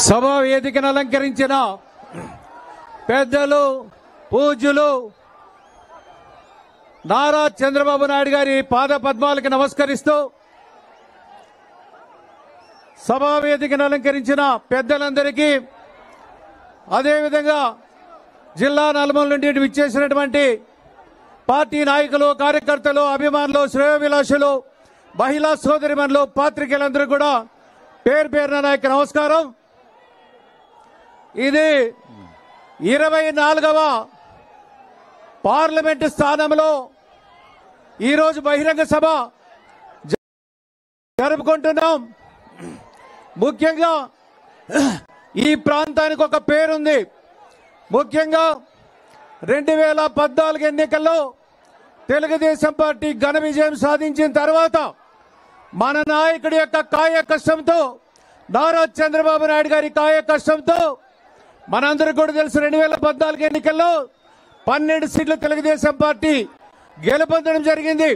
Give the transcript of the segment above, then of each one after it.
సభా వేదికను అలంకరించిన పెద్దలు పూజ్యులు నారా చంద్రబాబు నాయుడు గారి పాద పద్మాలకు నమస్కరిస్తూ సభా వేదికను అలంకరించిన పెద్దలందరికీ అదేవిధంగా జిల్లా నలుమూల నుండి విచ్చేసినటువంటి పార్టీ నాయకులు కార్యకర్తలు అభిమానులు శ్రేయోభిలాషులు మహిళా సోదరిమణులు పాత్రికేయులందరూ కూడా పేరు పేరున నా యొక్క నమస్కారం. ఇది 24వ పార్లమెంటు స్థానంలో ఈరోజు బహిరంగ సభ జరుపుకుంటున్నాం. ముఖ్యంగా ఈ ప్రాంతానికి ఒక పేరుంది. ముఖ్యంగా 2014 ఎన్నికల్లో తెలుగుదేశం పార్టీ ఘన విజయం సాధించిన తర్వాత మన నాయకుడి యొక్క కాయ కష్టంతో నారా చంద్రబాబు నాయుడు గారి కాయ కష్టంతో మనందరూ కూడా తెలుసు 2014 ఎన్నికల్లో 12 సీట్లు తెలుగుదేశం పార్టీ గెలుపొందడం జరిగింది.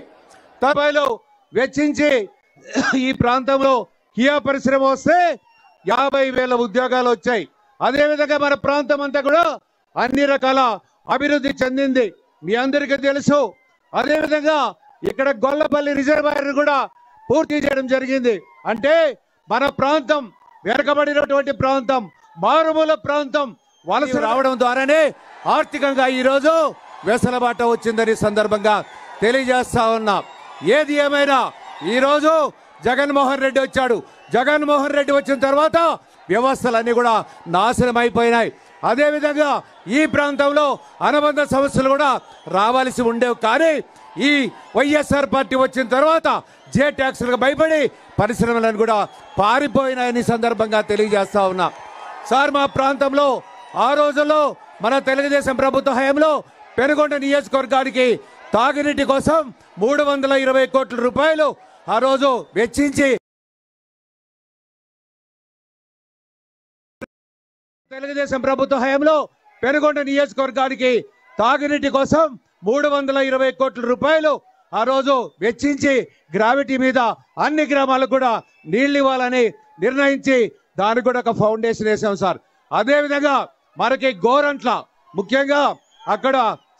తపాయిలో వెచ్చించి ఈ ప్రాంతంలో కియా పరిశ్రమ వస్తే 50,000 ఉద్యోగాలు వచ్చాయి. అదేవిధంగా మన ప్రాంతం అంతా కూడా అన్ని రకాల అభివృద్ధి చెందింది, మీ అందరికీ తెలుసు. అదేవిధంగా ఇక్కడ గొల్లపల్లి రిజర్వాయర్ కూడా పూర్తి చేయడం జరిగింది. అంటే మన ప్రాంతం వెనకబడినటువంటి ప్రాంతం, మారుమూల ప్రాంతం వలస రావడం ద్వారానే ఆర్థికంగా ఈరోజు వెసలబాట వచ్చిందని సందర్భంగా తెలియజేస్తా ఉన్నా. ఏది ఏమైనా ఈరోజు జగన్మోహన్ రెడ్డి వచ్చాడు. జగన్మోహన్ రెడ్డి వచ్చిన తర్వాత వ్యవస్థలన్నీ కూడా నాశనం అయిపోయినాయి. అదేవిధంగా ఈ ప్రాంతంలో అనుబంధ సమస్యలు కూడా రావాల్సి ఉండేవి. కానీ ఈ వైఎస్ఆర్ పార్టీ వచ్చిన తర్వాత జే ట్యాక్స్లకు భయపడి పరిశ్రమలను కూడా పారిపోయినాయని సందర్భంగా తెలియజేస్తా ఉన్నా. సార్, మా ప్రాంతంలో ఆ రోజుల్లో మన తెలుగుదేశం ప్రభుత్వ హయాంలో పెనుగొండ నియోజకవర్గానికి తాగునీటి కోసం 320 కోట్ల రూపాయలు ఆ రోజు వెచ్చించి తెలుగుదేశం ప్రభుత్వ హయాంలో పెనుగొండ నియోజకవర్గానికి తాగునీటి కోసం 320 కోట్ల రూపాయలు ఆ రోజు వెచ్చించి గ్రావిటీ మీద అన్ని గ్రామాలకు కూడా నీళ్లు ఇవ్వాలని నిర్ణయించి దానికి కూడా ఒక ఫౌండేషన్ వేసాం సార్. అదేవిధంగా మనకి గోరంట్ల ముఖ్యంగా అక్కడ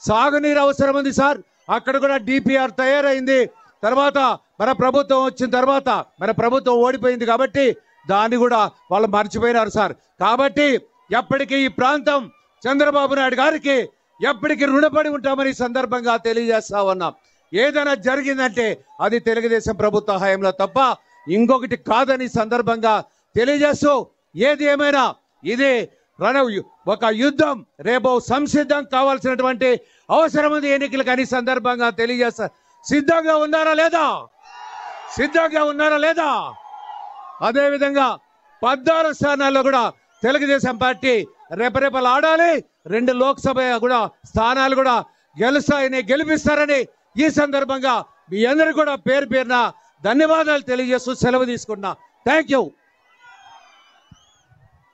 సాగునీరు అవసరం ఉంది సార్. అక్కడ కూడా డిపిఆర్ తయారైంది. తర్వాత మన ప్రభుత్వం వచ్చిన తర్వాత మన ప్రభుత్వం ఓడిపోయింది కాబట్టి దాన్ని కూడా వాళ్ళు మర్చిపోయినారు సార్. కాబట్టి ఎప్పటికీ ఈ ప్రాంతం చంద్రబాబు నాయుడు గారికి ఎప్పటికీ రుణపడి ఉంటామని సందర్భంగా తెలియజేస్తా ఉన్నాం. ఏదైనా జరిగిందంటే అది తెలుగుదేశం ప్రభుత్వ హయాంలో తప్ప ఇంకొకటి కాదని సందర్భంగా తెలియజేస్తూ, ఏది ఏమైనా ఇది ఒక యుద్ధం, రేపు సంసిద్ధం కావాల్సినటువంటి అవసరం ఉంది ఎన్నికలకు అని సందర్భంగా తెలియజేస్తా. సిద్ధంగా ఉన్నారా లేదా? సిద్ధంగా ఉన్నారా లేదా? అదేవిధంగా 14 స్థానాల్లో కూడా తెలుగుదేశం పార్టీ రేపరేపలు ఆడాలి. 2 లోక్సభ కూడా స్థానాలు కూడా గెలిపిస్తారని ఈ సందర్భంగా మీ అందరూ కూడా పేరు పేరున ధన్యవాదాలు తెలియజేస్తూ సెలవు తీసుకున్నా. Thank you.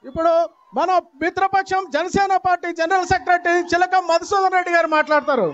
ఇప్పుడు మన మిత్రపక్షం జనసేన పార్టీ జనరల్ సెక్రటరీ చిలక మధుసూదన్ రెడ్డి గారు మాట్లాడతారు.